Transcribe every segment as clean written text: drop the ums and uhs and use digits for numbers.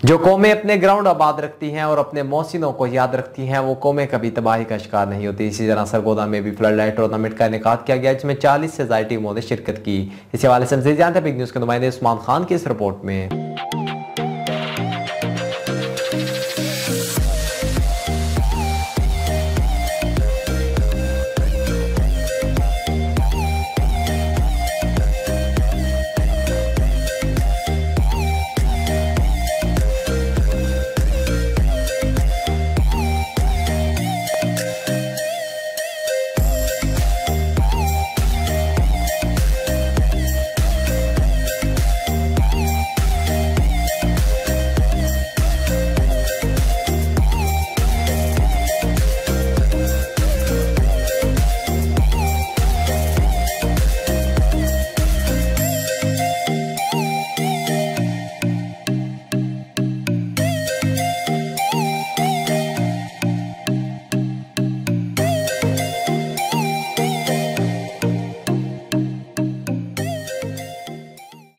جو قومیں اپنے گراؤنڈ آباد رکھتی ہیں اور اپنے محسنوں کو یاد رکھتی ہیں وہ قومیں کبھی تباہی کا شکار نہیں ہوتی۔ اسی طرح سرگودھا میں بھی فلڈ لائٹ ٹورنامنٹ کا انعقاد کیا گیا، جس میں 40 سے زائد ٹیموں نے شرکت کی۔ اس حوالے سے مزید جانتے ہیں بگ نیوز کے نمائندے عثمان خان کی اس رپورٹ میں۔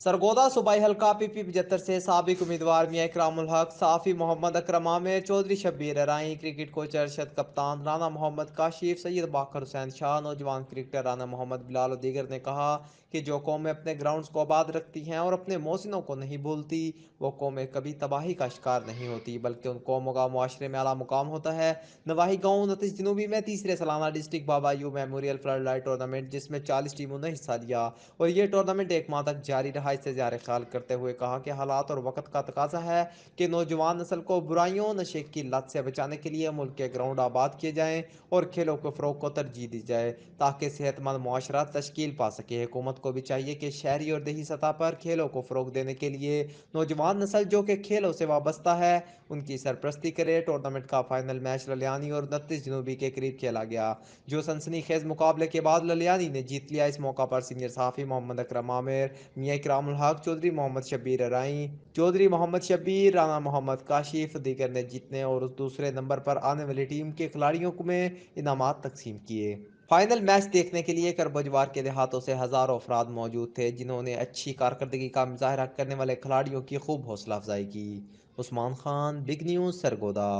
سرگودھا صوبائی حلقہ پی پی 75 سے سابق امیدوار میاں اکرام الحق، صحافی محمد اکرم عامر، چودھری شبیر ارائیں، کرکٹ کوچ ارشد کپتان، رانا محمد کاشف، سید باقر حسین شاہ، نوجوان کرکٹر رانا محمد بلال اور دیگر نے کہا کہ جو قومیں اپنے گراؤنڈز کو آباد رکھتی ہیں اور اپنے محسنوں کو نہیں بھولتی وہ قومیں کبھی تباہی کا شکار نہیں ہوتی بلکہ ان قوموں کا معاشرے میں اعلیٰ مقام ہوتا ہے۔ نواحی گاؤں 29 جنوبی میں تیسرے سالانہ district Baba Ayub memorial floodlight tournament, جس میں 40 ٹیموں نے حصہ لیا اور یہ ٹورنامنٹ 1 ماہ تک جاری رہا۔ اس سے اظہار خیال کرتے ہوئے کہا کہ حالات اور وقت کا تقاضا ہے کہ نوجوان نسل کو برائیوں نشے کی لت سے بچانے کے لیے ملک کے گراؤنڈ آباد کیے جائیں اور کھیلوں کے فروغ کو ترجیح دی جائے تاکہ صحت مند معاشرہ تشکیل پا سکے۔ حکومت کو بھی چاہیے کہ شہری اور دیہی سطح پر کھیلوں کو فروغ دینے کے لیے نوجوان نسل جو کہ کھیلوں سے وابستہ ہے ان کی سرپرستی کرے۔ ٹورنامنٹ کا فائنل میچ للیانی اور 29 جنوبی کے قریب کھیلا گیا، جو سنسنی خیز مقابلے کے بعد للیانی نے جیت لیا۔ اس موقع پر سینئر صحافی محمد اکرم عامر، میاں اکرام الحق، چودھری محمد شبیر ارائیں، چودھری محمد شبیر، رانا محمد کاشف دیگر نے جیتنے اور دوسرے نمبر پر آنے والی ٹیم کے کھلاڑیوں میں انعامات تقسیم کیے۔ فائنل میچ دیکھنے کے لیے کرب و جوار کے دیہاتوں سے ہزاروں افراد موجود تھے، جنہوں نے اچھی کارکردگی کا مظاہرہ کرنے والے کھلاڑیوں کی خوب حوصلہ افزائی کی۔ عثمان خان، بگ نیوز، سرگودھا۔